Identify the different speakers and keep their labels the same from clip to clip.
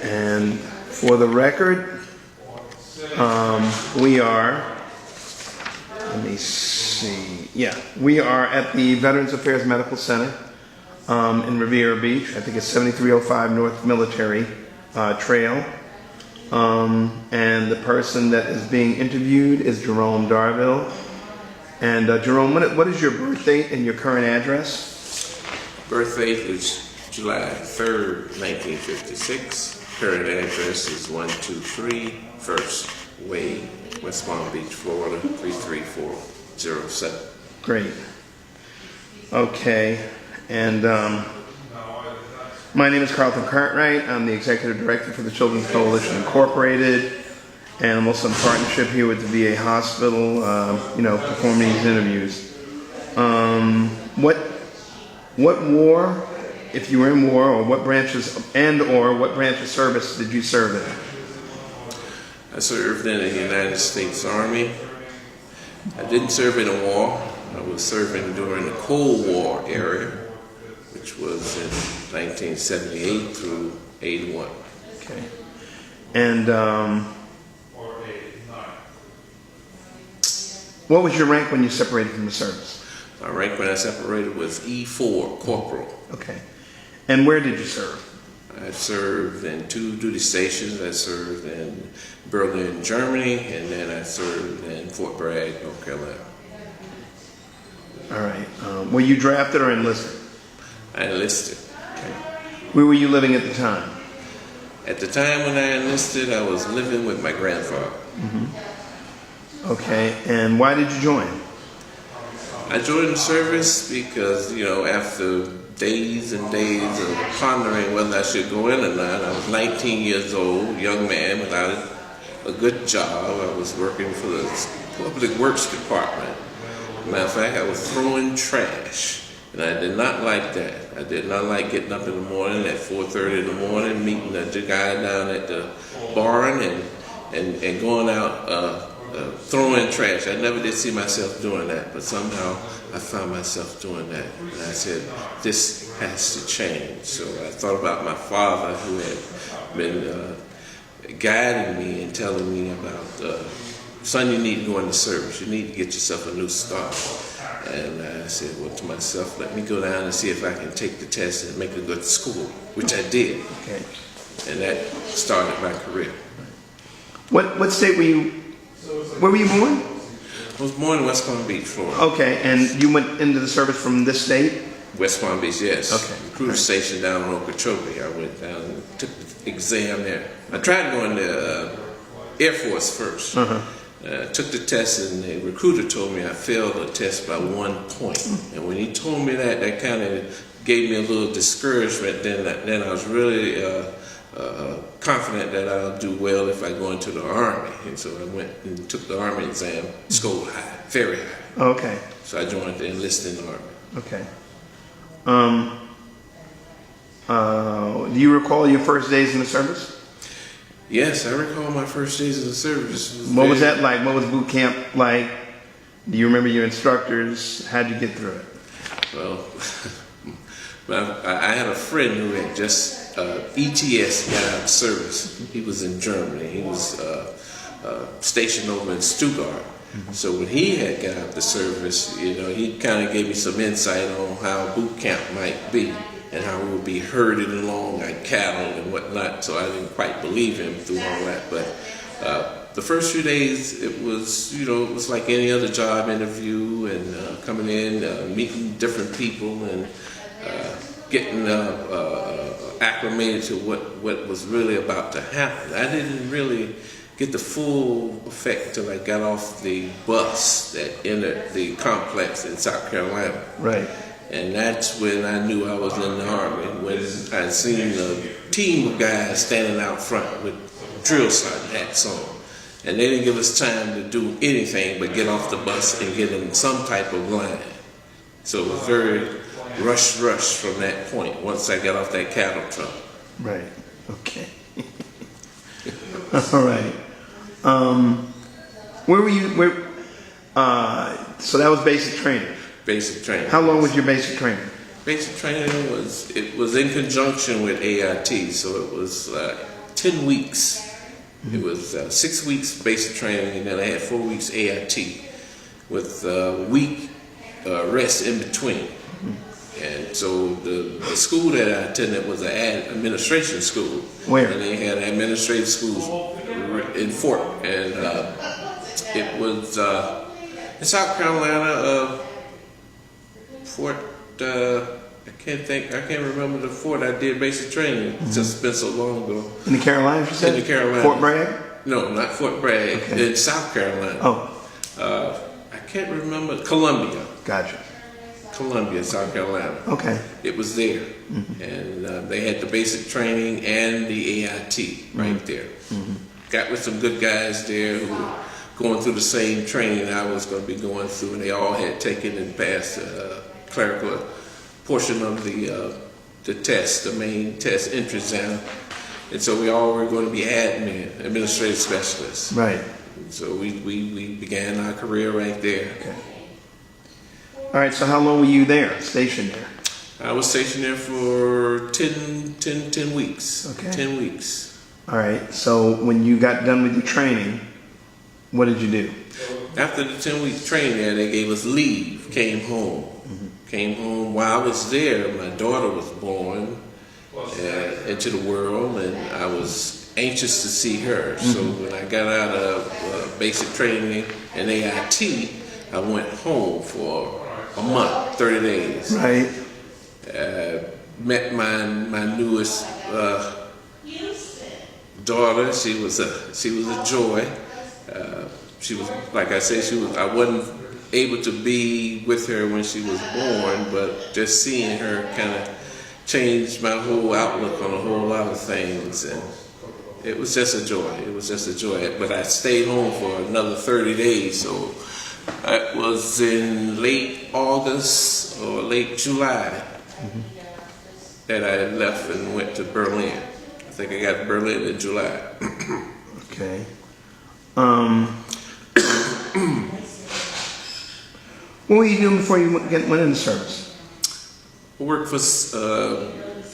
Speaker 1: And for the record, we are, let me see, yeah, we are at the Veterans Affairs Medical Center in Riviera Beach. I think it's 7305 North Military Trail. And the person that is being interviewed is Jerome Darville. And Jerome, what is your birth date and your current address?
Speaker 2: Birth date is July 3rd, 1956. Current address is 123 First Way, West Palm Beach, Florida, 33407.
Speaker 1: Great. Okay. And my name is Carlton Cartwright. I'm the Executive Director for the Children's Coalition Incorporated. And I'm also in partnership here with the VA Hospital, performing these interviews. What war, if you were in war, or what branches what branch of service did you serve in?
Speaker 2: I served in the United States Army. I didn't serve in a war. I was serving during the Cold War area, which was in 1978 through 81.
Speaker 1: Okay. And what was your rank when you separated from the service?
Speaker 2: My rank when I separated was E4, Corporal.
Speaker 1: Okay. And where did you serve?
Speaker 2: I served in 2 duty stations. I served in Berlin, Germany, and then I served in Fort Bragg, North Carolina.
Speaker 1: All right. Were you drafted or enlisted?
Speaker 2: I enlisted.
Speaker 1: Okay. Where were you living at the time?
Speaker 2: At the time when I enlisted, I was living with my grandfather.
Speaker 1: Mm-hmm. Okay. And why did you join?
Speaker 2: I joined the service because, after days and days of pondering whether I should go in or not, I was 19 years old, young man without a good job. I was working for the Public Works Department. Matter of fact, I was throwing trash, and I did not like that. I did not like getting up in the morning at 4:30 in the morning, meeting the guy down at the barn and going out throwing trash. I never did see myself doing that, but somehow I found myself doing that. And I said, this has to change. So I thought about my father, who had been guiding me and telling me about, son, you need to go into service. You need to get yourself a new start. And I said, well, to myself, let me go down and see if I can take the test and make a good score, which I did.
Speaker 1: Okay.
Speaker 2: And that started my career.
Speaker 1: What state were you? Where were you born?
Speaker 2: I was born in West Palm Beach, Florida.
Speaker 1: Okay, and you went into the service from this state?
Speaker 2: West Palm Beach, yes.
Speaker 1: Okay.
Speaker 2: Recruiter station down in Okeechobee. I went down and took the exam there. I tried to go in the Air Force first. Took the test, and the recruiter told me I failed the test by 1 point. And when he told me that, that kind of gave me a little discouragement. Then I was really confident that I'll do well if I go into the Army. And so I went and took the Army exam, scored high, very high.
Speaker 1: Okay.
Speaker 2: So I joined the enlisted Army.
Speaker 1: Okay. Do you recall your first days in the service?
Speaker 2: Yes, I recall my first days in the service.
Speaker 1: What was that like? What was boot camp like? Do you remember your instructors? How did you get through it?
Speaker 2: Well, I had a friend who had just ETS got out of service. He was in Germany. He was stationed over in Stuttgart. So when he had got out of the service, he kind of gave me some insight on how boot camp might be and how we would be herded along like cattle and whatnot. So I didn't quite believe him through all that. But the first few days, it was, it was like any other job interview, and coming in, meeting different people, and getting acclimated to what was really about to happen. I didn't really get the full effect until I got off the bus that entered the complex in South Carolina.
Speaker 1: Right.
Speaker 2: And that's when I knew I was in the Army, when I seen a team of guys standing out front with drill sergeant hats on. And they didn't give us time to do anything but get off the bus and get in some type of line. So it was very rush from that point once I got off that cattle truck.
Speaker 1: Right. Okay. All right. Where were you? So that was basic training.
Speaker 2: Basic training.
Speaker 1: How long was your basic training?
Speaker 2: basic training was in conjunction with AIT, so it was 10 weeks. It was 6 weeks basic training, and then I had 4 weeks AIT with a week rest in between. And so the school that I attended was an administration school.
Speaker 1: Where?
Speaker 2: And they had administrative schools in Fort, and it was in South Carolina. Fort. I can't remember the fort I did basic training. It's just been so long ago.
Speaker 1: In the Carolinas, you said?
Speaker 2: In the Carolinas.
Speaker 1: Fort Bragg?
Speaker 2: No, not Fort Bragg.
Speaker 1: Okay.
Speaker 2: In South Carolina.
Speaker 1: Oh.
Speaker 2: I can't remember. Columbia.
Speaker 1: Gotcha.
Speaker 2: Columbia, South Carolina.
Speaker 1: Okay.
Speaker 2: It was there. And they had the basic training and the AIT right there. Got with some good guys there who were going through the same training I was going to be going through, and they all had taken and passed clerical portion of the test, the main test entrance exam. And so we all were going to be administrative specialists.
Speaker 1: Right.
Speaker 2: So we began our career right there.
Speaker 1: Okay. All right, so how long were you there, stationed there?
Speaker 2: I was stationed there for 10 weeks.
Speaker 1: Okay.
Speaker 2: 10 weeks.
Speaker 1: All right, so when you got done with your training, what did you do?
Speaker 2: After the 10-week training there, they gave us leave, came home. Came home. While I was there, my daughter was born into the world, and I was anxious to see her. So when I got out of basic training and AIT, I went home for a month, 30 days.
Speaker 1: Right.
Speaker 2: Met my newest daughter. She was a joy. She was, like I said, I wasn't able to be with her when she was born, but just seeing her kind of changed my whole outlook on a whole lot of things, and it was just a joy. It was just a joy. But I stayed home for another 30 days, so it was in late August or late July that I left and went to Berlin. I think I got to Berlin in July.
Speaker 1: Okay. What were you doing before you went into service?
Speaker 2: I worked for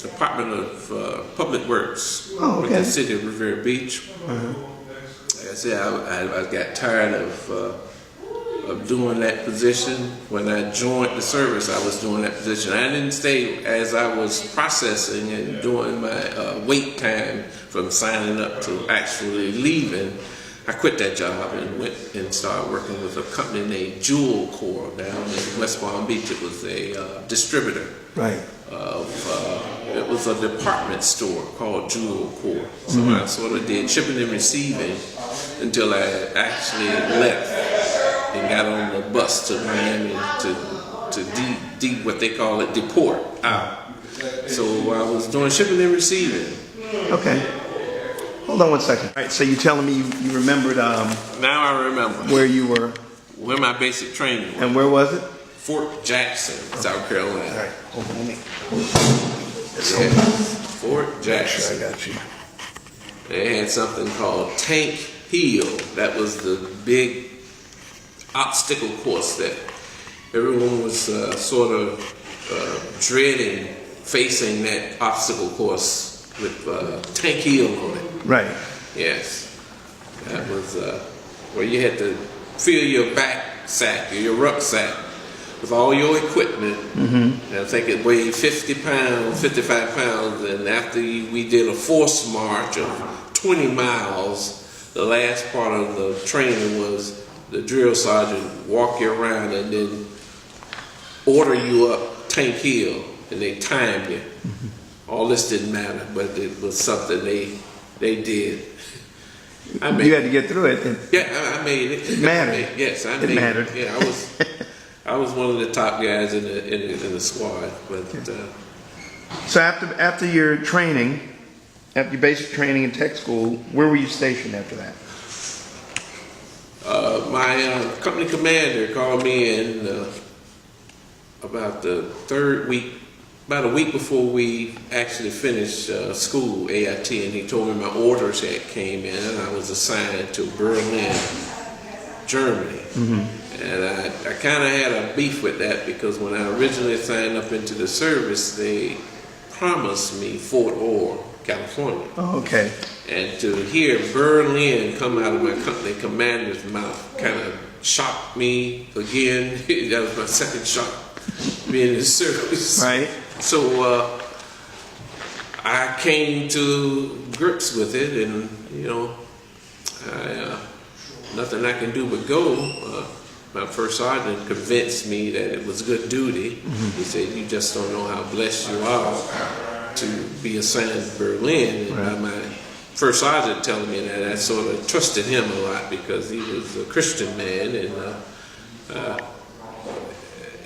Speaker 2: Department of Public Works
Speaker 1: Oh, okay.
Speaker 2: with the city of Revere Beach. Like I said, I got tired of doing that position. When I joined the service, I was doing that position. I didn't stay as I was processing and doing my wait time from signing up to actually leaving. I quit that job and went and started working with a company named Jewel Corps down in West Palm Beach. It was a distributor.
Speaker 1: Right.
Speaker 2: It was a department store called Jewel Corps. So I sort of did shipping and receiving until I actually left and got on the bus to Miami to what they call it, deport out. So I was doing shipping and receiving.
Speaker 1: Okay. Hold on one second. All right, so you're telling me you remembered
Speaker 2: Now I remember
Speaker 1: where you were.
Speaker 2: where my basic training was.
Speaker 1: And where was it?
Speaker 2: Fort Jackson, South Carolina.
Speaker 1: All right, hold on, let me.
Speaker 2: Yeah. Fort Jackson.
Speaker 1: I got you.
Speaker 2: They had something called Tank Hill. That was the big obstacle course that everyone was sort of dreading, facing that obstacle course with Tank Hill on it.
Speaker 1: Right.
Speaker 2: Yes. That was where you had to fill your backpack, your rucksack, with all your equipment. And I think it weighed 50 pounds, 55 pounds. And after we did a forced march of 20 miles, the last part of the training was the drill sergeant walk you around and then order you up Tank Hill, and they timed you. All this didn't matter, but it was something they did. I made
Speaker 1: You had to get through it.
Speaker 2: Yeah, I made it.
Speaker 1: It mattered.
Speaker 2: Yes, I
Speaker 1: It
Speaker 2: made
Speaker 1: mattered.
Speaker 2: it. Yeah, I was one of the top guys in the squad. But
Speaker 1: So after your training, after your basic training in tech school, where were you stationed after that?
Speaker 2: my company commander called me in about the third week. About a week before we actually finished school, AIT, and he told me my orders had came in, and I was assigned to Berlin, Germany. And I kind of had a beef with that because when I originally signed up into the service, they promised me Fort Ord, California.
Speaker 1: Oh, okay.
Speaker 2: And to hear Berlin come out of my company commander's mouth kind of shocked me again. That was my second shock being in the service.
Speaker 1: Right.
Speaker 2: So I came to grips with it, and nothing I can do but go. My first sergeant convinced me that it was good duty. Mm-hmm. He said, "You just don't know how blessed you are to be assigned to Berlin." And
Speaker 1: right.
Speaker 2: My first sergeant telling me that, I sort of trusted him a lot because he was a Christian man, and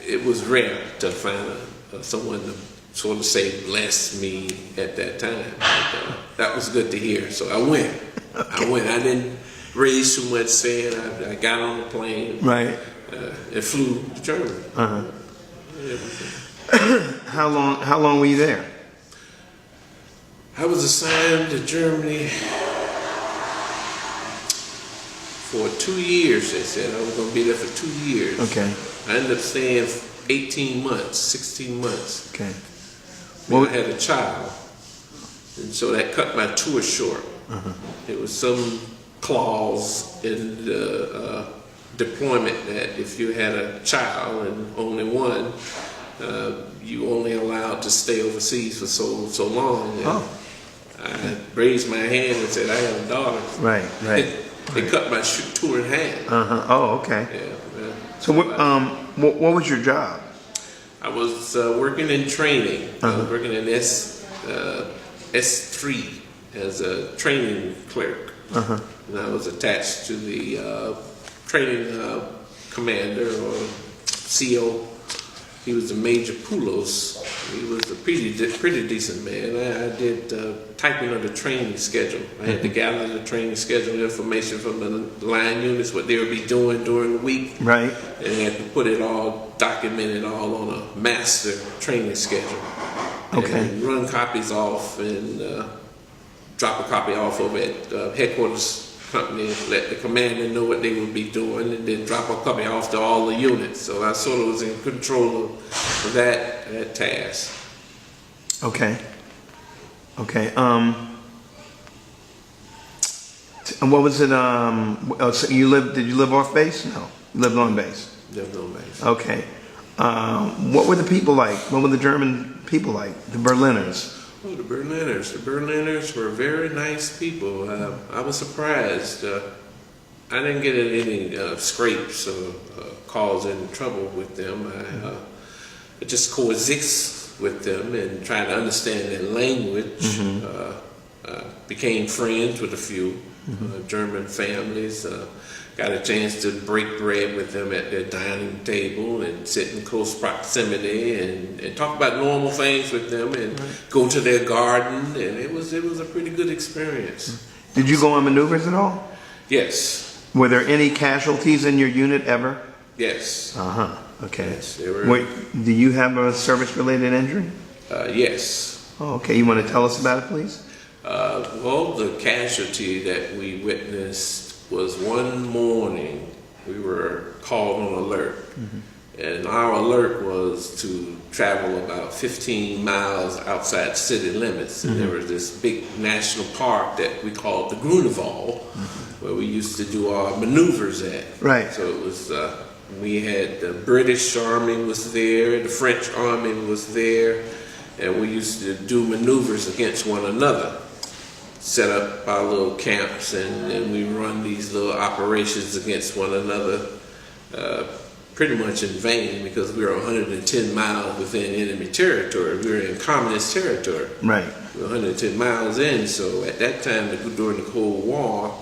Speaker 2: it was rare to find someone to sort of say bless me at that time. But, that was good to hear. So I went. Okay. I went. I didn't raise too much saying. I got on the plane.
Speaker 1: Right.
Speaker 2: And flew to Germany.
Speaker 1: Uh-huh. How long were you there?
Speaker 2: I was assigned to Germany for 2 years. They said I was going to be there for 2 years.
Speaker 1: Okay.
Speaker 2: I ended up staying 18 months, 16 months.
Speaker 1: Okay.
Speaker 2: Well, I had a child, and so that cut my tour short. Uh-huh. There was some clause in the deployment that if you had a child and only one, you only allowed to stay overseas for so long. And I raised my hand and said, "I have a daughter."
Speaker 1: Right.
Speaker 2: They cut my tour in half.
Speaker 1: Uh-huh. Oh, okay.
Speaker 2: Yeah.
Speaker 1: So what was your job?
Speaker 2: I was working in training.
Speaker 1: Uh-huh.
Speaker 2: I was working in S3 as a training clerk. Uh-huh. And I was attached to the training commander or CO. He was a Major Poulos. He was a pretty decent man. I did typing of the training schedule. I had to gather the training schedule information from the line units, what they would be doing during the week.
Speaker 1: Right.
Speaker 2: And I had to put it all, document it all on a master training schedule.
Speaker 1: Okay.
Speaker 2: And run copies off and drop a copy off over at headquarters company, let the commander know what they would be doing, and then drop a copy off to all the units. So I sort of was in control of that task.
Speaker 1: Okay. And what was it? So did you live off base? No, you lived on base.
Speaker 2: Lived on base.
Speaker 1: Okay. What were the people like? What were the German people like? The Berliners.
Speaker 2: Oh, the Berliners. The Berliners were very nice people. I was surprised. I didn't get in any scrapes or cause any trouble with them. I just coexist with them and try to understand their language. Mm-hmm. Became friends with a few German families. Got a chance to break bread with them at their dining table and sit in close proximity and talk about normal things with them and go to their garden, and it was a pretty good experience.
Speaker 1: Did you go on maneuvers at all?
Speaker 2: Yes.
Speaker 1: Were there any casualties in your unit ever?
Speaker 2: Yes.
Speaker 1: Okay.
Speaker 2: Yes, there were.
Speaker 1: Wait, do you have a service-related injury?
Speaker 2: Yes.
Speaker 1: Oh, okay. You want to tell us about it, please?
Speaker 2: Well, the casualty that we witnessed was one morning we were called on alert. And our alert was to travel about 15 miles outside city limits. And there was this big national park that we called the Grunewald, where we used to do our maneuvers at.
Speaker 1: Right.
Speaker 2: So it was, we had the British Army was there, the French Army was there, and we used to do maneuvers against one another. Set up our little camps, and then we run these little operations against one another, pretty much in vain because we were 110 miles within enemy territory. We were in communist territory.
Speaker 1: Right.
Speaker 2: We were 110 miles in, so at that time, during the Cold War,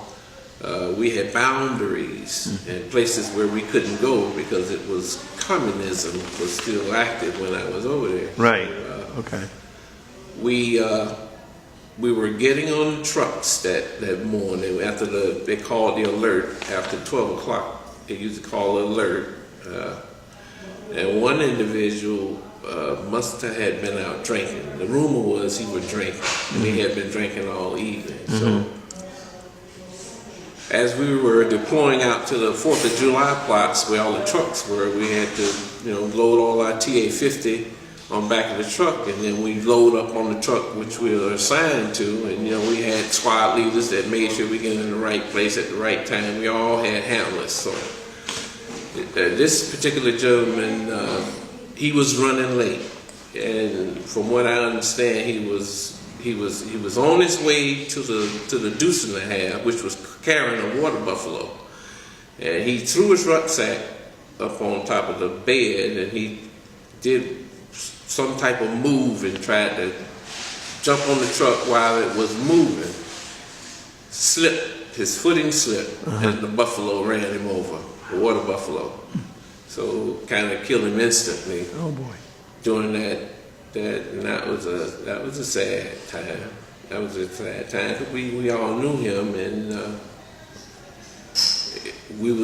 Speaker 2: we had boundaries and places where we couldn't go because it was communism was still active when I was over there.
Speaker 1: Right.
Speaker 2: So,
Speaker 1: okay.
Speaker 2: We were getting on the trucks that morning after they called the alert after 12 o'clock. They used to call the alert. And one individual must have had been out drinking. The rumor was he was drinking, and he had been drinking all evening. So as we were deploying out to the 4th of July plots where all the trucks were, we had to, load all our TA-50 on back of the truck, and then we load up on the truck which we were assigned to, and we had squad leaders that made sure we get in the right place at the right time. We all had handlers. So this particular gentleman, he was running late, and from what I understand, he was on his way to the deuce and a half, which was carrying a water buffalo, and he threw his rucksack up on top of the bed, and he did some type of move and tried to jump on the truck while it was moving. Slipped, his footing slipped, and the buffalo ran him over, the water buffalo. So kind of killed him instantly.
Speaker 1: Oh boy!
Speaker 2: During that was a sad time. That was a sad time because we all knew him, and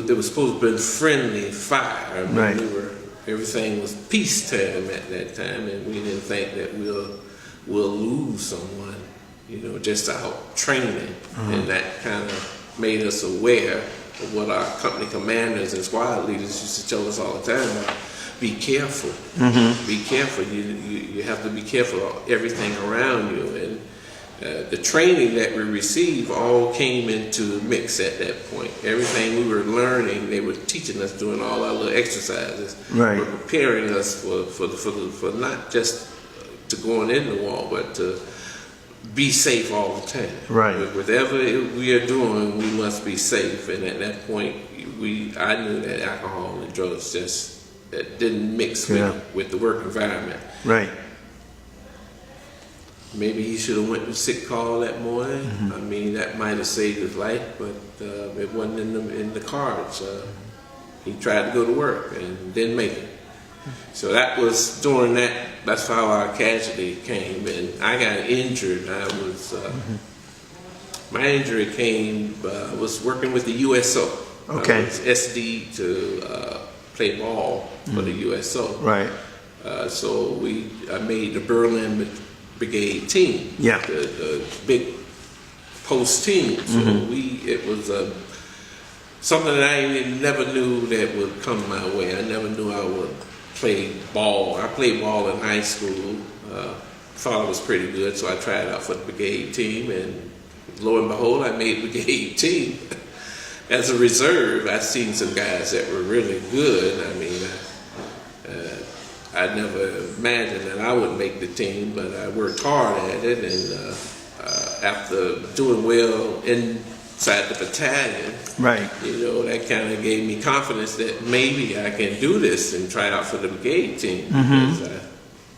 Speaker 2: there was supposed to be friendly fire. I mean,
Speaker 1: right.
Speaker 2: Everything was peacetime at that time, and we didn't think that we'll lose someone, just out training, and that kind of made us aware of what our company commanders and squad leaders used to tell us all the time about. Be careful. Be careful. You have to be careful of everything around you. And the training that we received all came into the mix at that point. Everything we were learning, they were teaching us, doing all our little exercises.
Speaker 1: Right.
Speaker 2: Were preparing us for not just to going in the wall, but to be safe all the time.
Speaker 1: Right.
Speaker 2: Whatever we are doing, we must be safe. And at that point, I knew that alcohol and drugs just didn't mix with the work environment.
Speaker 1: Right.
Speaker 2: Maybe he should have went to sick call that morning. I mean, that might have saved his life, but it wasn't in the cards. He tried to go to work and didn't make it. So that was during that. That's how our casualty came, and I got injured. My injury came. I was working with the USO.
Speaker 1: Okay.
Speaker 2: I was SD to play ball for the USO.
Speaker 1: Right.
Speaker 2: So I made the Berlin Brigade team.
Speaker 1: Yeah.
Speaker 2: The big post team. So it was something that I never knew that would come my way. I never knew I would play ball. I played ball in high school. Thought I was pretty good, so I tried out for the brigade team, and lo and behold, I made brigade team. As a reserve, I've seen some guys that were really good. I mean, I never imagined that I would make the team, but I worked hard at it, and after doing well inside the battalion,
Speaker 1: right,
Speaker 2: that kind of gave me confidence that maybe I can do this and try out for the brigade team. Because I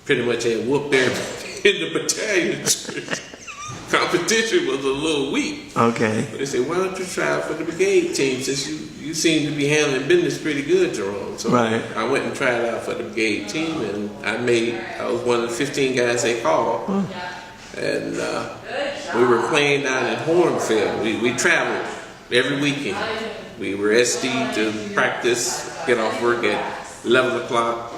Speaker 2: pretty much had whooped everybody in the battalion. Competition was a little weak.
Speaker 1: Okay.
Speaker 2: But they said, why don't you try out for the brigade team, since you seem to be handling business pretty good, Jerome. So
Speaker 1: right.
Speaker 2: I went and tried out for the brigade team, and I was one of the 15 guys they called. And we were playing down in Hornfield. We traveled every weekend. We were SD to practice, get off work at 11 o'clock.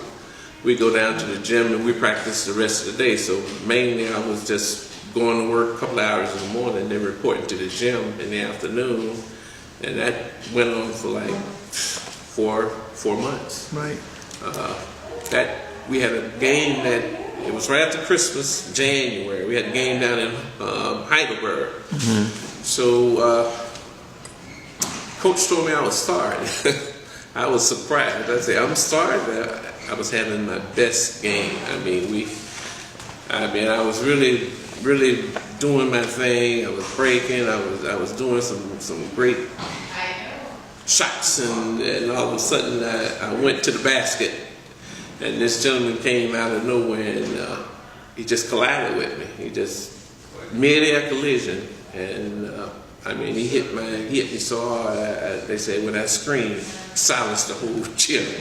Speaker 2: We go down to the gym and we practice the rest of the day. So mainly I was just going to work a couple of hours in the morning, then reporting to the gym in the afternoon, and that went on for like four months.
Speaker 1: Right.
Speaker 2: We had a game that it was right after Christmas, January. We had a game down in Heidelberg. So coach told me I was starting. I was surprised. I said, I'm starting. I was having my best game. I was really doing my thing. I was breaking. I was doing some great shots, and all of a sudden I went to the basket, and this gentleman came out of nowhere, and he just collided with me. He just mid-air collision, and he hit me so hard. They say when I screamed, silenced the whole gym.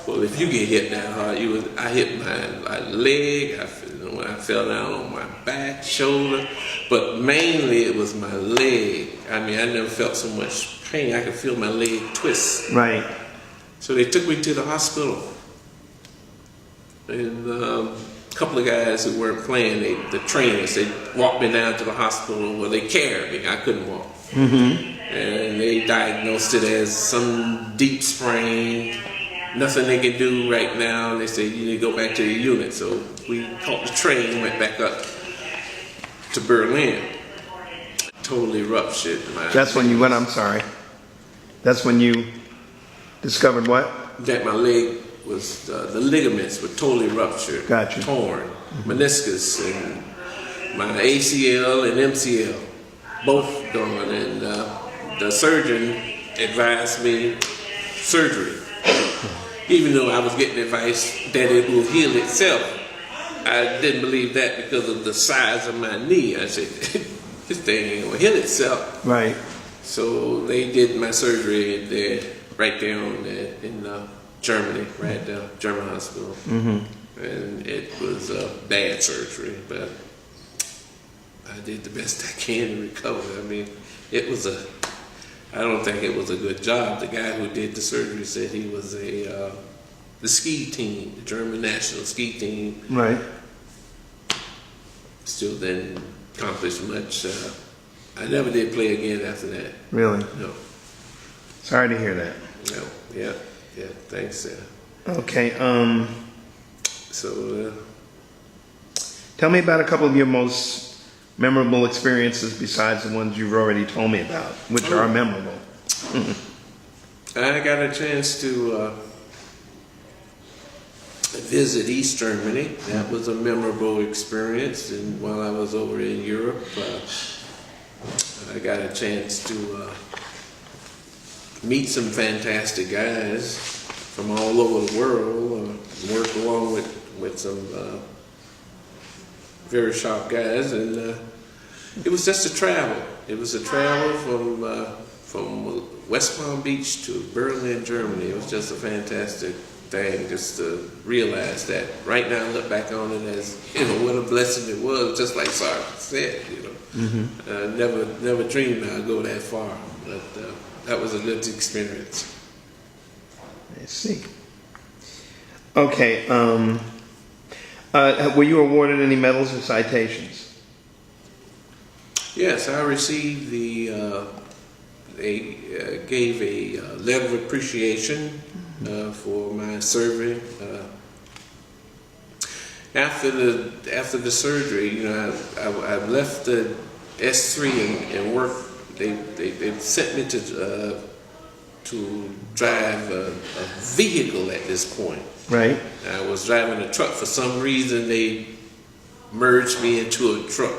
Speaker 2: Well, if you get hit that hard, I hit my leg. When I fell down on my back, shoulder, but mainly it was my leg. I never felt so much pain. I could feel my leg twist.
Speaker 1: Right.
Speaker 2: So they took me to the hospital, and a couple of guys who weren't playing, the trainers, they walked me down to the hospital. Well, they carried me. I couldn't walk. and they diagnosed it as some deep sprain. Nothing they can do right now. They say you need to go back to the unit. So we caught the train, went back up to Berlin. Totally ruptured.
Speaker 1: That's when you went, I'm sorry. That's when you discovered what?
Speaker 2: That my leg was, the ligaments were totally ruptured.
Speaker 1: Gotcha.
Speaker 2: Torn. Meniscus and my ACL and MCL, both gone. And the surgeon advised me surgery. Even though I was getting advice that it will heal itself, I didn't believe that because of the size of my knee. I said, this thing ain't gonna heal itself.
Speaker 1: Right.
Speaker 2: So they did my surgery there, right there in Germany, right at the German hospital. And it was a bad surgery, but I did the best I can to recover. I mean, I don't think it was a good job. The guy who did the surgery said he was the ski team, the German national ski team.
Speaker 1: Right.
Speaker 2: Still didn't accomplish much. I never did play again after that.
Speaker 1: Really?
Speaker 2: No.
Speaker 1: Sorry to hear that.
Speaker 2: No. Yeah. Thanks.
Speaker 1: Okay.
Speaker 2: So.
Speaker 1: Tell me about a couple of your most memorable experiences besides the ones you've already told me about, which are memorable.
Speaker 2: I got a chance to visit East Germany. That was a memorable experience. And while I was over in Europe, I got a chance to meet some fantastic guys from all over the world, work along with some very sharp guys, and it was just a travel. It was a travel from West Palm Beach to Berlin, Germany. It was just a fantastic thing, just to realize that. Right now, I look back on it as, what a blessing it was. Just like Sarge said, never dreamed I'd go that far, but that was a good experience.
Speaker 1: I see. Okay. Were you awarded any medals or citations?
Speaker 2: Yes, I received they gave a letter of appreciation for my serving. After the surgery, I left the S3 and worked. They sent me to drive a vehicle at this point.
Speaker 1: Right.
Speaker 2: I was driving a truck. For some reason, they merged me into a truck.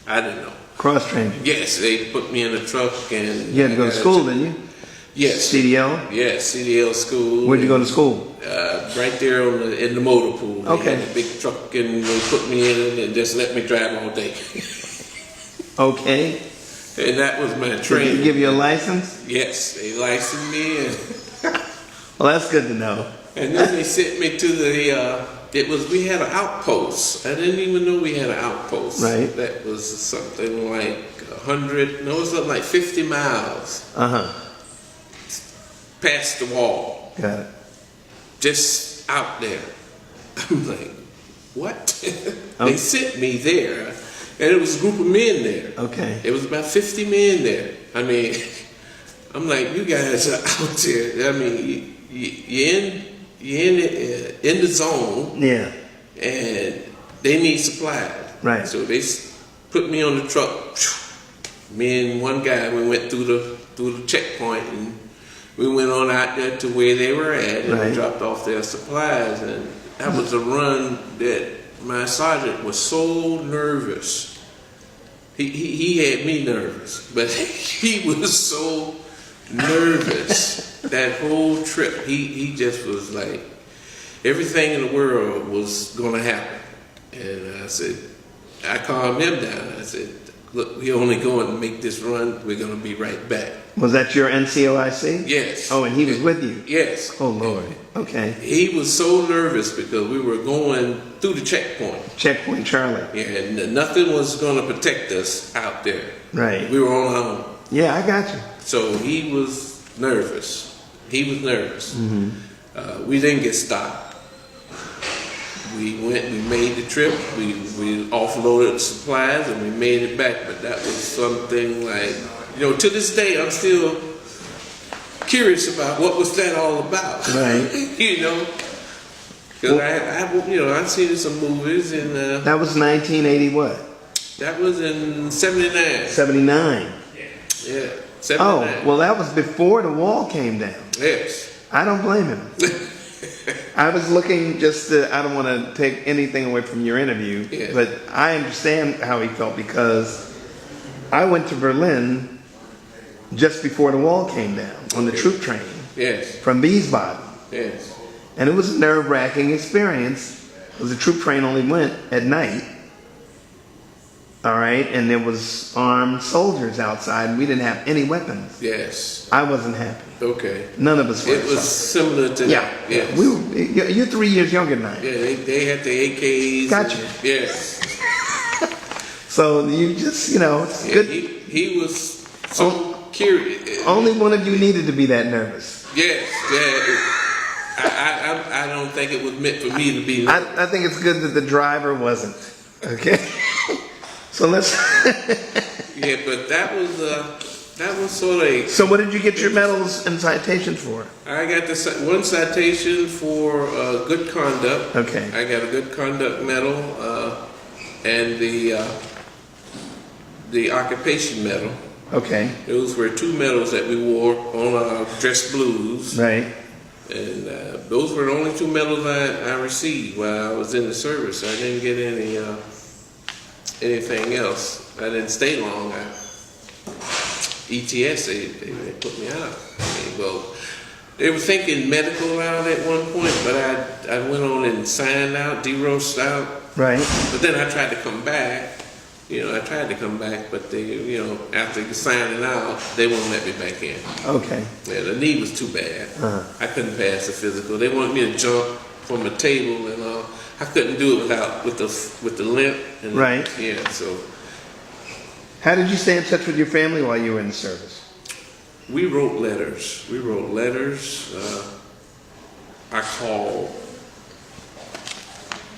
Speaker 2: I didn't know.
Speaker 1: Cross-training.
Speaker 2: Yes, they put me in a truck and...
Speaker 1: You had to go to school, didn't you?
Speaker 2: Yes.
Speaker 1: CDL?
Speaker 2: Yes, CDL school.
Speaker 1: Where'd you go to school?
Speaker 2: Right there in the motor pool.
Speaker 1: Okay.
Speaker 2: They had a big truck and they put me in it and just let me drive all day.
Speaker 1: Okay.
Speaker 2: And that was my training.
Speaker 1: Did they give you a license?
Speaker 2: Yes, they licensed me.
Speaker 1: Well, that's good to know.
Speaker 2: And then they sent me to we had an outpost. I didn't even know we had an outpost.
Speaker 1: Right.
Speaker 2: That was something like 100, no, it was something like 50 miles. Past the wall.
Speaker 1: Got it.
Speaker 2: Just out there. I'm like, what? They sent me there, and it was a group of men there.
Speaker 1: Okay.
Speaker 2: It was about 50 men there. I mean, I'm like, you guys are out there. I mean, you're in the zone. Yeah. And they need supplies.
Speaker 1: Right.
Speaker 2: So they put me on the truck. Me and one guy, we went through the checkpoint, and we went on out there to where they were at, and we dropped off their supplies. And that was a run that my sergeant was so nervous. He had me nervous, but he was so nervous that whole trip. He just was like, everything in the world was going to happen. And I calmed him down. I said, look, we're only going to make this run. We're going to be right back.
Speaker 1: Was that your NCOIC?
Speaker 2: Yes.
Speaker 1: Oh, and he was with you?
Speaker 2: Yes.
Speaker 1: Oh, Lord. Okay.
Speaker 2: He was so nervous because we were going through the checkpoint.
Speaker 1: Checkpoint Charlie.
Speaker 2: Yeah, and nothing was going to protect us out there.
Speaker 1: Right.
Speaker 2: We were on our own.
Speaker 1: Yeah, I got you.
Speaker 2: So he was nervous. Mm-hmm. We didn't get stopped. We made the trip, we offloaded supplies, and we made it back. But that was something like to this day, I'm still curious about what was that all about.
Speaker 1: Right.
Speaker 2: Because I've seen some movies, and
Speaker 1: That was 1980 what?
Speaker 2: that was in '79.
Speaker 1: 79.
Speaker 2: Yeah, '79.
Speaker 1: Oh, well, that was before the wall came down.
Speaker 2: Yes.
Speaker 1: I don't blame him. I was looking I don't want to take anything away from your interview,
Speaker 2: Yeah.
Speaker 1: but I understand how he felt because I went to Berlin just before the wall came down on the troop train
Speaker 2: Yes.
Speaker 1: from Wiesbaden.
Speaker 2: Yes.
Speaker 1: And it was a nerve-wracking experience because the troop train only went at night. All right, and there was armed soldiers outside, and we didn't have any weapons.
Speaker 2: Yes.
Speaker 1: I wasn't happy.
Speaker 2: Okay.
Speaker 1: None of us were.
Speaker 2: It was similar to
Speaker 1: Yeah.
Speaker 2: that. Yes.
Speaker 1: You're 3 years younger than I am.
Speaker 2: Yeah, they had the AKs.
Speaker 1: Gotcha.
Speaker 2: Yes.
Speaker 1: So you just, it's
Speaker 2: Yeah,
Speaker 1: good.
Speaker 2: he was so curious.
Speaker 1: Only one of you needed to be that nervous.
Speaker 2: Yes. Yeah. I don't think it was meant for me to be.
Speaker 1: I think it's good that the driver wasn't. Okay. So let's.
Speaker 2: Yeah, but that was sort of.
Speaker 1: So what did you get your medals and citations for?
Speaker 2: I got one citation for good conduct.
Speaker 1: Okay.
Speaker 2: I got a good conduct medal and the occupation medal.
Speaker 1: Okay.
Speaker 2: Those were two medals that we wore on our dress blues.
Speaker 1: Right.
Speaker 2: And those were the only two medals I received while I was in the service. I didn't get anything else. I didn't stay long. ETS, they put me out. They were thinking medical out at one point, but I went on and signed out, deroached out.
Speaker 1: Right.
Speaker 2: But then I tried to come back. But they, after signing out, they won't let me back in.
Speaker 1: Okay.
Speaker 2: Yeah, the knee was too bad. I couldn't pass the physical. They wanted me to jump from a table and all. I couldn't do it with the limp. And
Speaker 1: Right.
Speaker 2: Yeah. So
Speaker 1: How did you stay in touch with your family while you were in the service?
Speaker 2: we wrote letters. I called.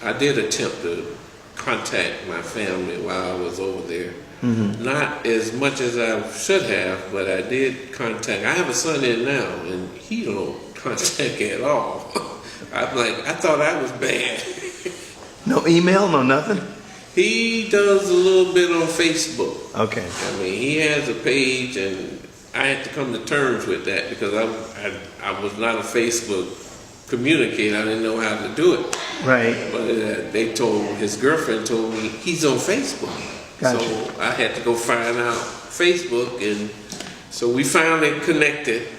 Speaker 2: I did attempt to contact my family while I was over there. Mm-hmm. Not as much as I should have, but I did contact. I have a son in now, and he don't contact at all. I thought I was bad.
Speaker 1: No email, no nothing?
Speaker 2: He does a little bit on Facebook.
Speaker 1: Okay.
Speaker 2: I mean, he has a page, and I had to come to terms with that because I was not a Facebook communicator. I didn't know how to do it.
Speaker 1: Right.
Speaker 2: But his girlfriend told me he's on Facebook.
Speaker 1: Gotcha.
Speaker 2: So I had to go find out Facebook, and so we finally connected,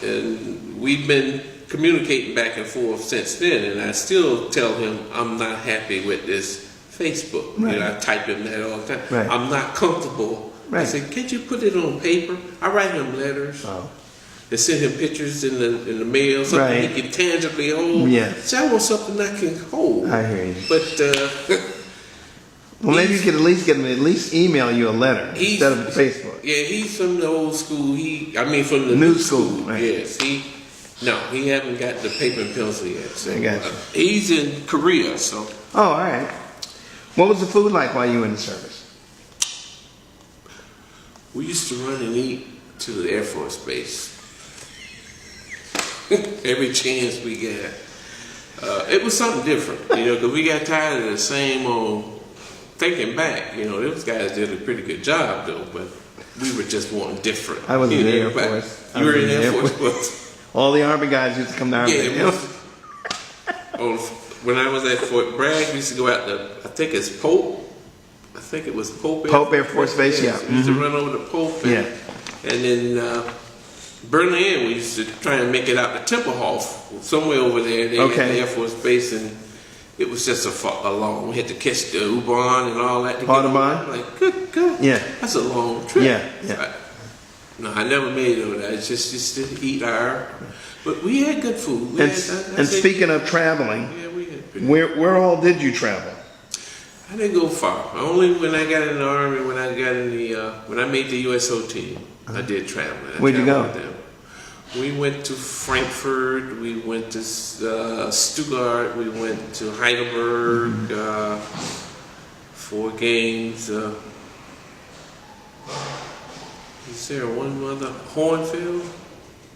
Speaker 2: and we've been communicating back and forth since then. And I still tell him I'm not happy with this Facebook.
Speaker 1: Right.
Speaker 2: I type him that all the time.
Speaker 1: Right.
Speaker 2: I'm not comfortable.
Speaker 1: Right.
Speaker 2: I said, can't you put it on paper? I write him letters.
Speaker 1: Oh.
Speaker 2: They send him pictures in the mail, something
Speaker 1: Right.
Speaker 2: he can tangibly hold.
Speaker 1: Yes.
Speaker 2: So I want something I can hold.
Speaker 1: I hear you.
Speaker 2: But
Speaker 1: Well, maybe you could at least get him to at least email you a letter instead of Facebook.
Speaker 2: Yeah, he's from the old school. From the
Speaker 1: New school, right.
Speaker 2: Yes, he haven't got the paper and pencil yet. So
Speaker 1: I got you.
Speaker 2: He's in Korea, so.
Speaker 1: Oh, all right. What was the food like while you were in the service?
Speaker 2: We used to run and eat to the Air Force Base. Every chance we got. It was something different, because we got tired of the same old. Thinking back, those guys did a pretty good job, though, but we were just wanting different.
Speaker 1: I was in the Air Force.
Speaker 2: You were in the Air Force.
Speaker 1: All the Army guys used to come down there.
Speaker 2: Yeah, when I was at Fort Bragg, we used to go out to, I think it's Pope. I think it was Pope.
Speaker 1: Pope Air Force Base, yeah.
Speaker 2: We used to run over to Pope. And then Berlin, we used to try and make it out to Tempelhof, somewhere over there. They had the Air Force Base, and it was just a long. We had to catch the U-Bahn and all that.
Speaker 1: Autobahn?
Speaker 2: Like, good God.
Speaker 1: Yeah.
Speaker 2: That's a long trip.
Speaker 1: Yeah.
Speaker 2: No, I never made it over that. It's just to eat our. But we had good food.
Speaker 1: And speaking of traveling,
Speaker 2: yeah, we had
Speaker 1: where all did you travel?
Speaker 2: I didn't go far. Only when I got in the Army, when I made the USO team, I did travel.
Speaker 1: Where'd you go?
Speaker 2: We went to Frankfurt, we went to Stuttgart, we went to Heidelberg, 4 games. Is there one mother? Hornfield?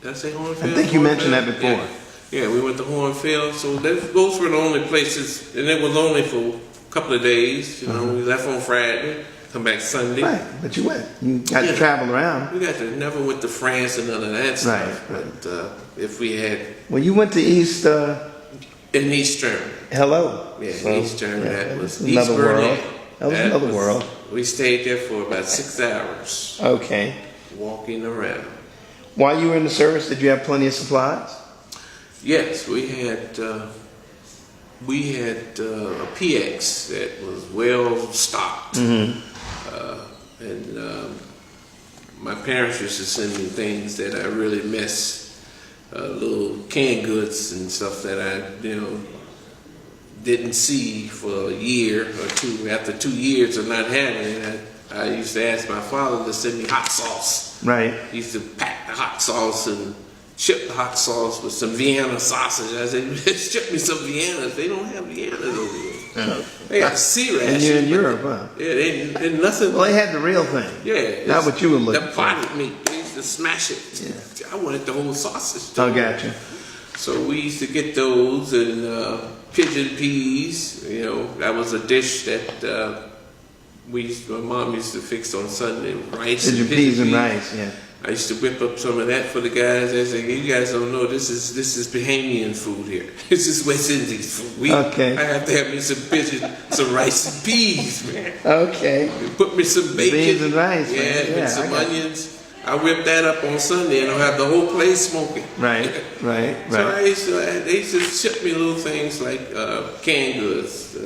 Speaker 2: Did I say Hornfield?
Speaker 1: I think you mentioned that before.
Speaker 2: Yeah. Yeah, we went to Hornfield. So those were the only places, and it was only for a couple of days. You know, we left on Friday, come back Sunday.
Speaker 1: Right, but you went. You got to travel around.
Speaker 2: We got to never went to France and none of that stuff.
Speaker 1: Right.
Speaker 2: But if we had
Speaker 1: Well, you went to East.
Speaker 2: in East Germany.
Speaker 1: Hello.
Speaker 2: Yeah,
Speaker 1: So,
Speaker 2: East Germany.
Speaker 1: yeah,
Speaker 2: That was
Speaker 1: another
Speaker 2: East Berlin.
Speaker 1: world. That was another world.
Speaker 2: We stayed there for about 6 hours,
Speaker 1: Okay.
Speaker 2: walking around.
Speaker 1: While you were in the service, did you have plenty of supplies?
Speaker 2: Yes, we had a PX that was well stocked, and my parents used to send me things that I really miss, little canned goods and stuff that I didn't see for a year or two. After 2 years of not having it, I used to ask my father to send me hot sauce.
Speaker 1: Right.
Speaker 2: He used to pack the hot sauce and ship the hot sauce with some Vienna sausage. I said, ship me some Viennas. They don't have Viennas over here. They got C-rations.
Speaker 1: And you're in Europe, huh?
Speaker 2: Yeah, they nothing.
Speaker 1: Well, they had the real thing.
Speaker 2: Yeah.
Speaker 1: Not what you were looking
Speaker 2: the
Speaker 1: for.
Speaker 2: potted meat. They used to smash it.
Speaker 1: Yeah.
Speaker 2: I wanted the whole sausage.
Speaker 1: Oh, gotcha.
Speaker 2: So we used to get those and pigeon peas. That was a dish that my mom used to fix on Sunday. Rice
Speaker 1: Pigeon peas and rice, yeah.
Speaker 2: I used to whip up some of that for the guys. I said, "You guys don't know this is Bahamian food here. This is West Indies food.
Speaker 1: Okay.
Speaker 2: I have to have me some pigeon, some rice and peas, man.
Speaker 1: Okay.
Speaker 2: Put me some bacon,
Speaker 1: Beans and rice,
Speaker 2: yeah,
Speaker 1: man. Yeah,
Speaker 2: and some
Speaker 1: I got
Speaker 2: onions. I whip that up on Sunday, and I'll have the whole place smoking.
Speaker 1: Right.
Speaker 2: So they used to ship me little things like canned goods,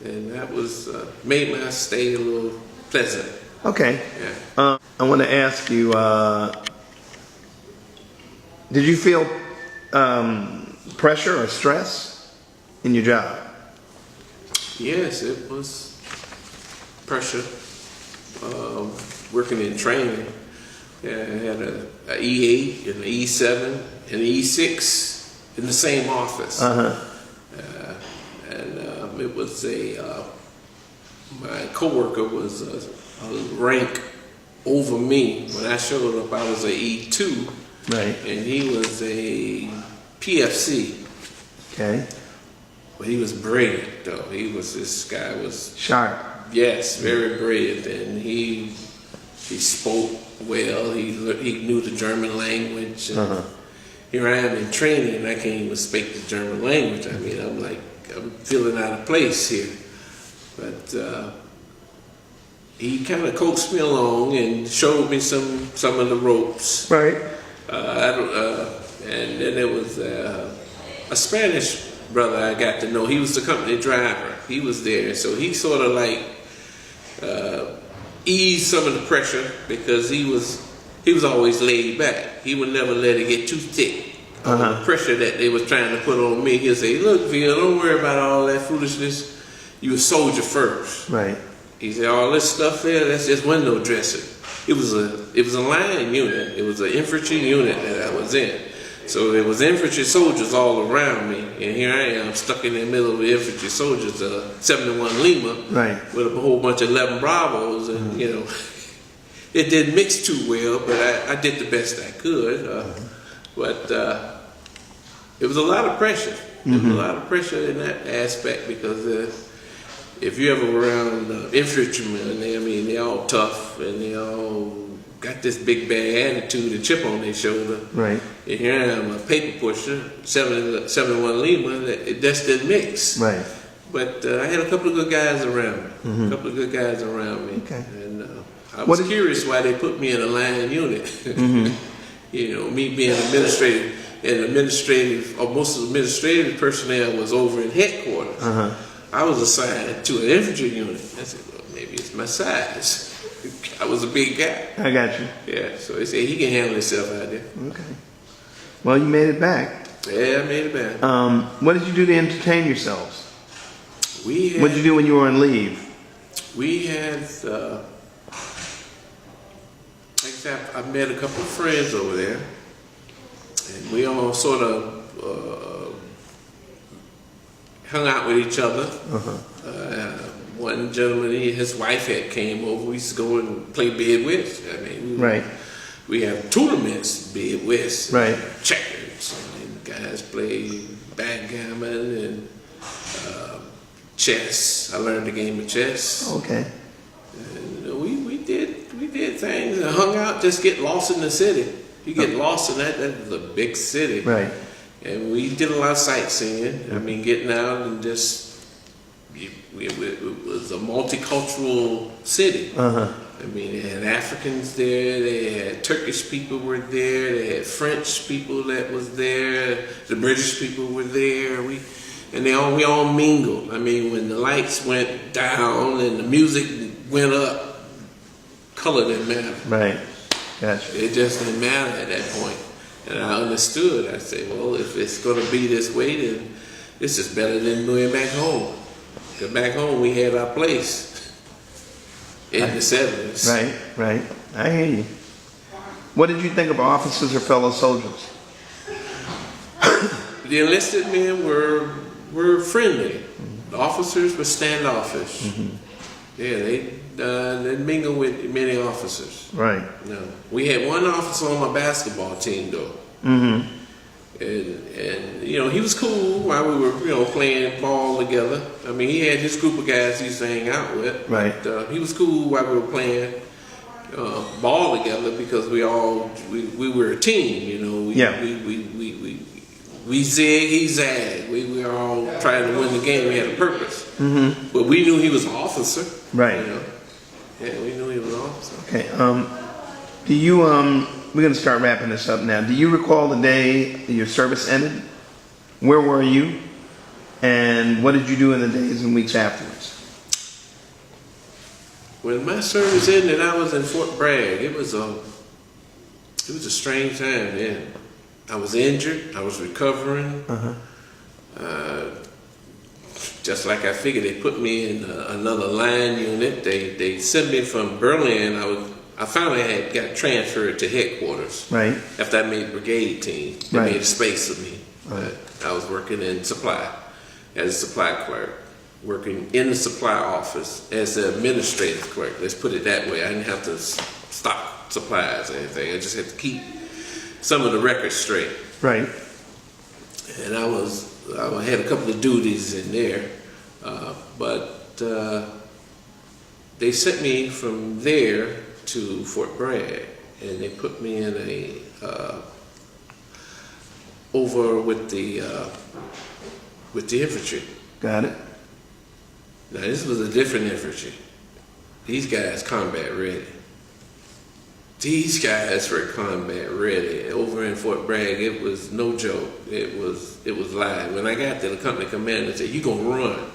Speaker 2: and that was made my stay a little pleasant.
Speaker 1: Okay.
Speaker 2: Yeah.
Speaker 1: I want to ask you, did you feel pressure or stress in your job?
Speaker 2: Yes, it was pressure. Working in training, I had a E8 and an E7 and an E6 in the same office. And it was my coworker was a rank over me. When I showed up, I was a E2.
Speaker 1: Right.
Speaker 2: And he was a PFC.
Speaker 1: Okay.
Speaker 2: But he was brilliant, though. This guy was
Speaker 1: Sharp.
Speaker 2: yes, very brilliant, and he spoke well. He knew the German language. And here I am in training, and I can't even speak the German language. I mean, I'm feeling out of place here. But he kind of coaxed me along and showed me some of the ropes.
Speaker 1: Right.
Speaker 2: And then there was a Spanish brother I got to know. He was the company driver. He was there, so he sort of like eased some of the pressure because he was always laid back. He would never let it get too thick. The pressure that they was trying to put on me, he'd say, "Look, Phil, don't worry about all that foolishness. You a soldier first."
Speaker 1: Right.
Speaker 2: He said, "All this stuff there, that's just window dressing." It was a line unit. It was an infantry unit that I was in. So there was infantry soldiers all around me, and here I am stuck in the middle of the infantry soldiers, 71 Lima,
Speaker 1: Right.
Speaker 2: with a whole bunch of 11 Bravos, and it didn't mix too well, but I did the best I could. But it was a lot of pressure. There was a lot of pressure in that aspect because if you ever around infantrymen, they're all tough and they all got this big bad attitude and chip on their shoulder.
Speaker 1: Right.
Speaker 2: And here I am, a paper pusher, 71 Lima, that just didn't mix.
Speaker 1: Right.
Speaker 2: But I had a couple of good guys around me. A couple of good guys around me.
Speaker 1: Okay.
Speaker 2: And I was curious why they put me in a line unit. Me being administrative, or most of the administrative personnel was over in headquarters. I was assigned to an infantry unit. I said, well, maybe it's my size. I was a big guy.
Speaker 1: I got you.
Speaker 2: Yeah, so they said he can handle himself out there.
Speaker 1: Okay. Well, you made it back.
Speaker 2: Yeah, I made it back.
Speaker 1: What did you do to entertain yourselves?
Speaker 2: What
Speaker 1: did you do when you were on leave?
Speaker 2: We had, I met a couple of friends over there, and we all sort of hung out with each other. One gentleman, his wife had came over. We used to go and play bid whist.
Speaker 1: Right.
Speaker 2: we have tournaments, be it West,
Speaker 1: Right.
Speaker 2: checkers, and guys play backgammon and chess. I learned the game of chess.
Speaker 1: Okay.
Speaker 2: And, we did things and hung out, just get lost in the city. You get lost in that was a big city.
Speaker 1: Right.
Speaker 2: And we did a lot of sightseeing. I mean, getting out and just, it was a multicultural city.
Speaker 1: Uh-huh.
Speaker 2: I mean, they had Africans there, they had Turkish people were there, they had French people that was there, the British people were there. We all mingled. I mean, when the lights went down and the music went up, color didn't matter.
Speaker 1: Right. Gotcha.
Speaker 2: It just didn't matter at that point. And I understood. I said, well, if it's going to be this way, then this is better than going back home. Because back home, we had our place in the 70s.
Speaker 1: Right. I hear you. What did you think of officers or fellow soldiers?
Speaker 2: The enlisted men were friendly. The officers were standoffish. Mm-hmm. Yeah, they mingle with many officers.
Speaker 1: Right.
Speaker 2: No, we had one officer on my basketball team though.
Speaker 1: Mm-hmm.
Speaker 2: And he was cool while we were playing ball together. I mean, he had his group of guys he used to hang out with.
Speaker 1: Right.
Speaker 2: But, he was cool while we were playing ball together because we were a team.
Speaker 1: Yeah.
Speaker 2: We zig, he zag. We were all trying to win the game. We had a purpose.
Speaker 1: Mm-hmm.
Speaker 2: But we knew he was an officer.
Speaker 1: Right.
Speaker 2: Yeah, we knew he was an officer.
Speaker 1: Okay. Do you we're gonna start wrapping this up now. Do you recall the day that your service ended? Where were you? And what did you do in the days and weeks afterwards?
Speaker 2: When my service ended, I was in Fort Bragg. It was a strange time then. I was injured. I was recovering.
Speaker 1: Uh-huh.
Speaker 2: Just like I figured, they put me in another line unit. They sent me from Berlin. I finally got transferred to headquarters.
Speaker 1: Right.
Speaker 2: After I made brigade team, they
Speaker 1: Right.
Speaker 2: made a space of me.
Speaker 1: Right.
Speaker 2: I was working in supply as a supply clerk, working in the supply office as the administrative clerk. Let's put it that way. I didn't have to stock supplies or anything. I just had to keep some of the records straight.
Speaker 1: Right.
Speaker 2: And I had a couple of duties in there, but they sent me from there to Fort Bragg, and they put me in over with the infantry.
Speaker 1: Got it.
Speaker 2: Now this was a different infantry. These guys combat ready. These guys were combat ready. Over in Fort Bragg, it was no joke. It was live. When I got there, the company commander said, "You gonna run?"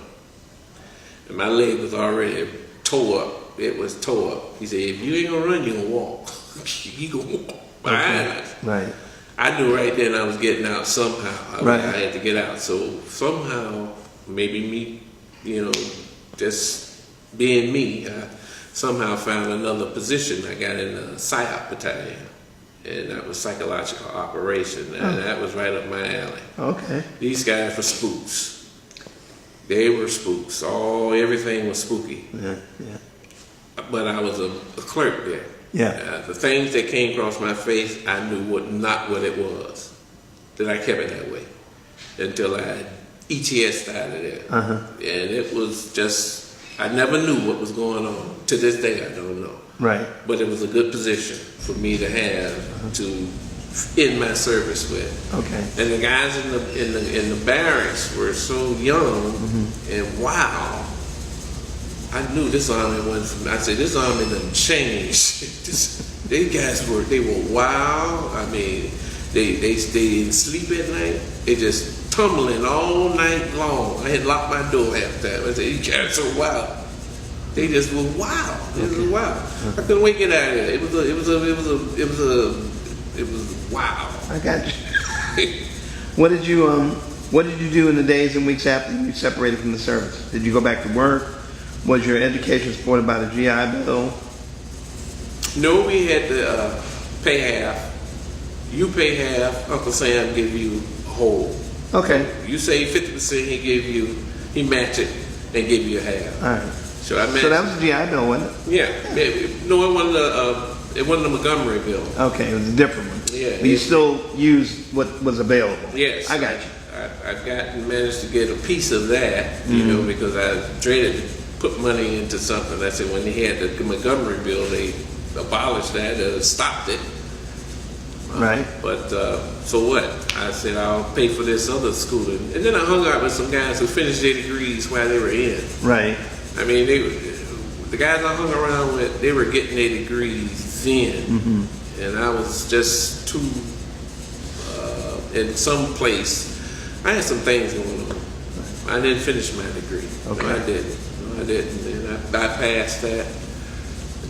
Speaker 2: And my leg was already tore up. It was tore up. He said, "If you ain't gonna run, you gonna walk." You gonna walk.
Speaker 1: Right.
Speaker 2: I knew right then I was getting out somehow.
Speaker 1: Right.
Speaker 2: I had to get out. So somehow, maybe me, just being me, I somehow found another position. I got in a PSYOP battalion, and that was psychological operation, and that was right up my alley.
Speaker 1: Okay.
Speaker 2: These guys were spooks. They were spooks. Everything was spooky.
Speaker 1: Yeah.
Speaker 2: But I was a clerk there.
Speaker 1: Yeah.
Speaker 2: The things that came across my face, I knew not what it was. That I kept it that way until I had ETS out of there.
Speaker 1: Uh-huh.
Speaker 2: And it was just, I never knew what was going on. To this day, I don't know.
Speaker 1: Right.
Speaker 2: But it was a good position for me to have to end my service with.
Speaker 1: Okay.
Speaker 2: And the guys in the barracks were so young and wild. I knew this army wasn't for me. I said, this army done changed. These guys were wild. I mean, they didn't sleep at night. They just tumbling all night long. I had locked my door half the time. I said, these guys are wild. They just were wild. They were wild. I couldn't wait to get out of there. It was wild.
Speaker 1: I got you. What did you do in the days and weeks after you separated from the service? Did you go back to work? Was your education supported by the GI Bill?
Speaker 2: No, we had to pay half. You pay half. Uncle Sam give you a whole.
Speaker 1: Okay.
Speaker 2: You save 50%. He match it and give you half.
Speaker 1: All right.
Speaker 2: So I matched.
Speaker 1: So that was the GI Bill, wasn't it?
Speaker 2: Yeah. No, it wasn't It wasn't the Montgomery building.
Speaker 1: Okay, it was a different one.
Speaker 2: Yeah.
Speaker 1: But you still used what was available.
Speaker 2: Yes.
Speaker 1: I got you.
Speaker 2: I managed to get a piece of that, you know, because I dreaded to put money into something. I said when they had the Montgomery bill, they abolished that, stopped it.
Speaker 1: Right.
Speaker 2: But so what? I said I'll pay for this other schooling, and then I hung out with some guys who finished their degrees while they were in.
Speaker 1: Right.
Speaker 2: I mean, the guys I hung around with, they were getting their degrees then, and I was just too in some place. I had some things going on. I didn't finish my degree.
Speaker 1: Okay.
Speaker 2: No, I didn't. No, I didn't. And I bypassed that.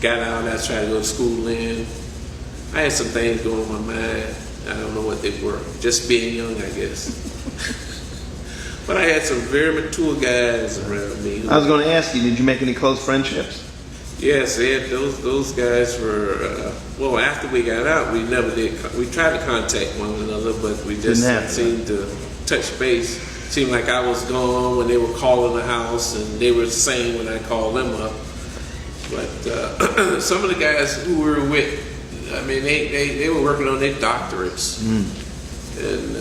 Speaker 2: Got out. I tried to go to school in. I had some things going on my mind. I don't know what they were. Just being young, I guess. But I had some very mature guys around me.
Speaker 1: I was going to ask you, did you make any close friendships?
Speaker 2: Yes, those guys were. Well, after we got out, we never did. We tried to contact one another, but we just didn't seem to touch base. Seemed like I was gone when they were calling the house, and they were the same when I called them up. But some of the guys who were with, I mean, they were working on their doctorates, and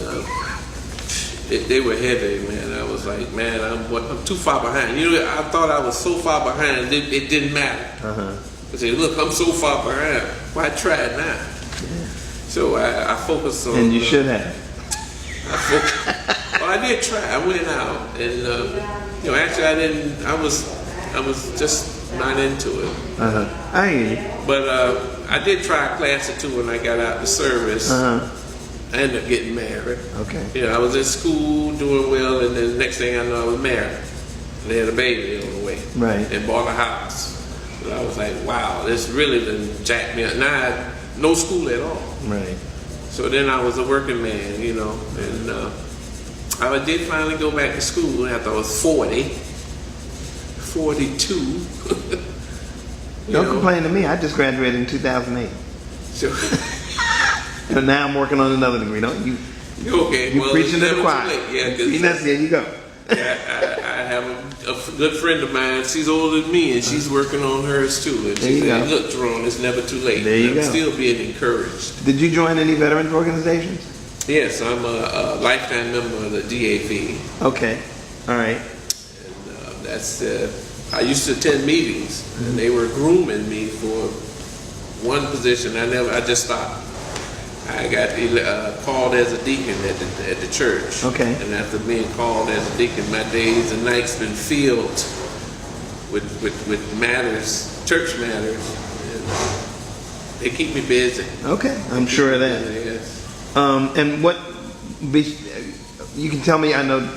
Speaker 2: they were heavy, man. I was like, man, I'm too far behind. You know, I thought I was so far behind, it didn't matter. I said, look, I'm so far behind. Why try it now? Yeah. So I focused on.
Speaker 1: And you should have.
Speaker 2: Well, I did try. I went out, and you know, actually, I didn't. I was just not into it.
Speaker 1: I hear you.
Speaker 2: But I did try a class or two when I got out of the service. I ended up getting married.
Speaker 1: Okay.
Speaker 2: You know, I was in school doing well, and then the next thing I know, I was married. They had a baby on the way.
Speaker 1: Right.
Speaker 2: And bought a house. And I was like, wow, this really done jacked me up. Now I had no school at all.
Speaker 1: Right.
Speaker 2: So then I was a working man, you know, and I did finally go back to school after I was 42.
Speaker 1: Don't complain to me. I just graduated in 2008.
Speaker 2: So,
Speaker 1: and now I'm working on another degree. Don't you?
Speaker 2: Okay.
Speaker 1: You're preaching to the choir.
Speaker 2: Yeah,
Speaker 1: there you go.
Speaker 2: I have a good friend of mine. She's older than me, and she's working on hers too. And she said, "Look, Jerome, it's never too late."
Speaker 1: There you
Speaker 2: I'm
Speaker 1: go.
Speaker 2: Still being encouraged.
Speaker 1: Did you join any veterans organizations?
Speaker 2: Yes, I'm a lifetime member of the DAV.
Speaker 1: Okay. All right.
Speaker 2: And that's. I used to attend meetings, and they were grooming me for one position. I just stopped. I got called as a deacon at the church.
Speaker 1: Okay.
Speaker 2: And after being called as a deacon, my days and nights been filled with matters, church matters. And they keep me busy.
Speaker 1: Okay, I'm sure of that.
Speaker 2: Yes.
Speaker 1: And you can tell me, I know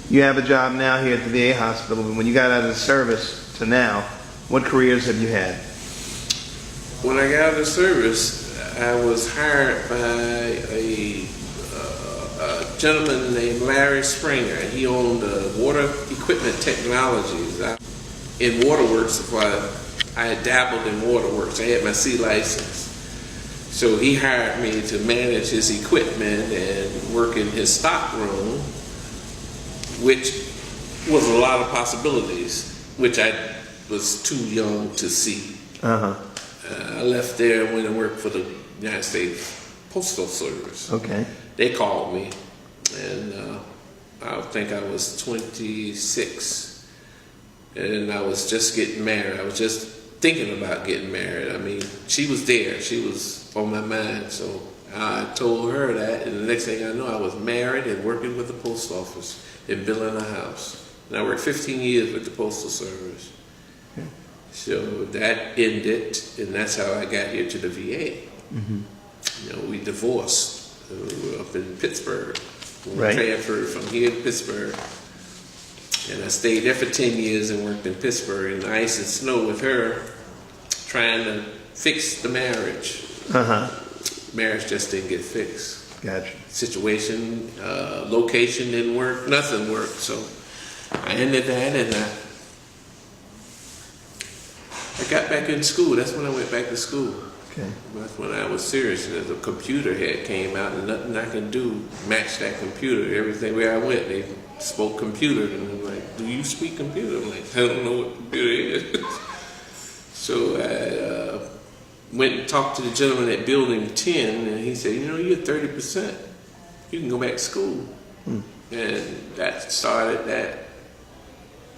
Speaker 1: you have a job now here at the VA hospital, but when you got out of the service to now, what careers have you had? When
Speaker 2: I got out of the service, I was hired by a gentleman named Larry Springer. He owned Water Equipment Technologies. In waterworks, I had dabbled in waterworks. I had my C license. So he hired me to manage his equipment and work in his stock room, which was a lot of possibilities, which I was too young to see. I left there and went and worked for the United States Postal Service.
Speaker 1: Okay.
Speaker 2: They called me, and I think I was 26, and I was just getting married. I was just thinking about getting married. I mean, she was there. She was on my mind, so I told her that, and the next thing I know, I was married and working with the post office and building a house. And I worked 15 years with the Postal Service. Okay. So that ended, and that's how I got here to the VA. You know, we divorced. We were up in Pittsburgh. We transferred from here to Pittsburgh. And I stayed there for 10 years and worked in Pittsburgh in ice and snow with her, trying to fix the marriage. Marriage just didn't get fixed.
Speaker 1: Gotcha.
Speaker 2: Situation, location didn't work, nothing worked. So I ended that, and I got back in school. That's when I went back to school.
Speaker 1: Okay.
Speaker 2: That's when I was serious. The computer had came out, and nothing I can do match that computer. Everything where I went, they spoke computer, and I'm like, "Do you speak computer?" I'm like, "I don't know what computer is." So I went and talked to the gentleman at building 10, and he said, you know, you're 30%. You can go back to school. And that started that.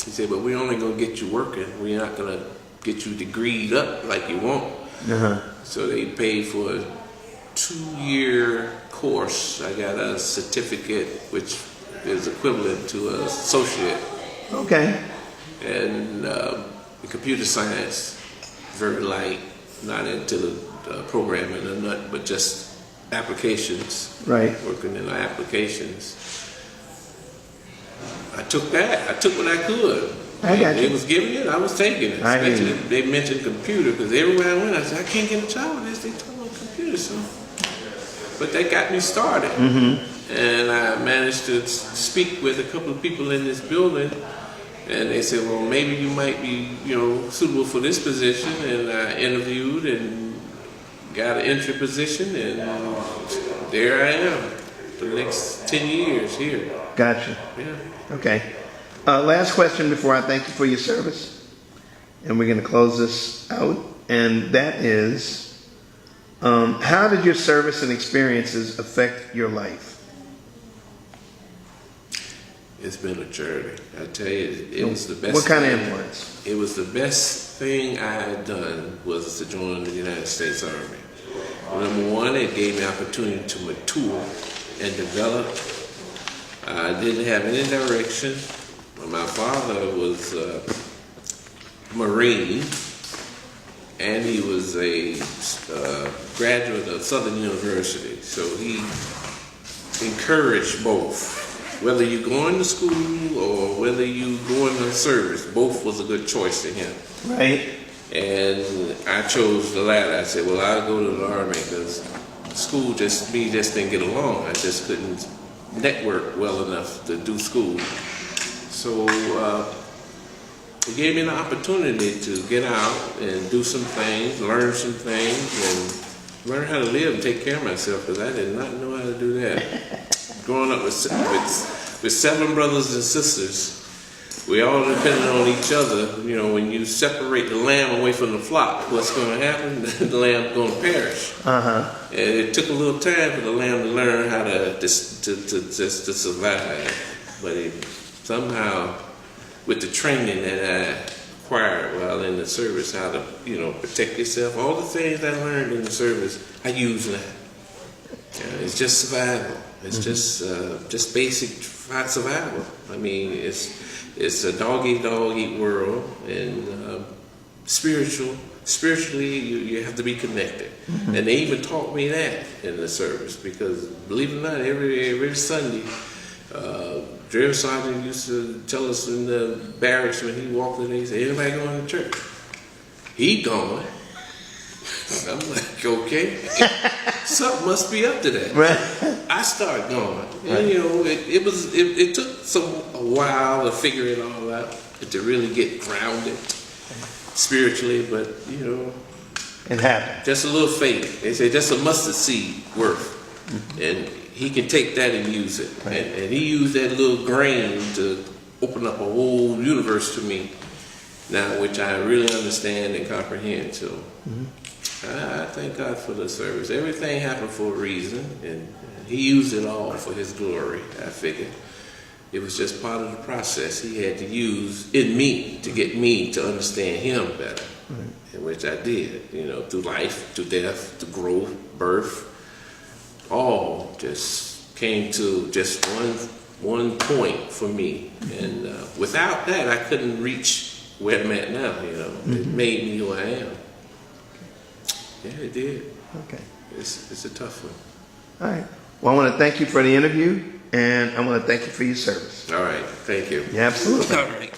Speaker 2: He said, but we're only going to get you working. We're not going to get you degreed up like you want. So they paid for a 2-year course. I got a certificate, which is equivalent to an associate.
Speaker 1: Okay.
Speaker 2: And computer science, very light, not into the programming or nothing, but just applications.
Speaker 1: Right.
Speaker 2: Working in the applications. I took that. I took what I could.
Speaker 1: I got you.
Speaker 2: They was giving it, I was taking it. Especially they mentioned computer, because everywhere I went, I said, I can't get a job with this. They talking about computer, so. But that got me started. And I managed to speak with a couple of people in this building, and they said, well, maybe you might be, you know, suitable for this position. And I interviewed and got an entry position, and there I am for the next 10 years here.
Speaker 1: Gotcha.
Speaker 2: Yeah.
Speaker 1: Okay. Last question before I thank you for your service, and we're going to close this out, and that is, how did your service and experiences affect your life?
Speaker 2: It's been a journey. I tell you, it was the best.
Speaker 1: What kind of influence?
Speaker 2: It was the best thing I had done was to join the United States Army. Number one, it gave me opportunity to mature and develop. I didn't have any direction. My father was a Marine, and he was a graduate of Southern University. So he encouraged both. Whether you go into school or whether you go into service, both was a good choice to him.
Speaker 1: Right.
Speaker 2: And I chose the latter. I said, well, I'll go to the Army, because school just didn't get along. I just couldn't network well enough to do school. So it gave me an opportunity to get out and do some things, learn some things, and learn how to live and take care of myself, because I did not know how to do that. Growing up with 7 brothers and sisters, we all depended on each other. You know, when you separate the lamb away from the flock, what's going to happen? The lamb's going to perish. And it took a little time for the lamb to learn how to survive. But somehow, with the training that I acquired while in the service, how to, you know, protect yourself, all the things I learned in the service, I use now. It's just survival. It's just basic survival. I mean, it's a dog eat world, and spiritually you have to be connected. And they even taught me that in the service, because believe it or not, every Sunday, Drill Sergeant used to tell us in the barracks when he walked in, he said, anybody going to church? He going. I'm like, okay, something must be up to that.
Speaker 1: Right.
Speaker 2: I started going, and you know, it took a while to figure it all out, to really get grounded spiritually, but you know,
Speaker 1: it happened.
Speaker 2: just a little faith. They say just a mustard seed worth, and he can take that and use it, and he used that little grain to open up a whole universe to me now, which I really understand and comprehend. So. I thank God for the service. Everything happened for a reason, and he used it all for his glory. I figured it was just part of the process he had to use in me to get me to understand him better, in which I did, you know, through life, through death, through growth, birth, all just came to just one point for me. And without that, I couldn't reach where I'm at now, you know. It made me who I am. Yeah, it did.
Speaker 1: Okay.
Speaker 2: It's a tough one.
Speaker 1: All right. Well, I want to thank you for the interview, and I want to thank you for your service.
Speaker 2: All right. Thank you.
Speaker 1: Yeah, absolutely.
Speaker 2: All right.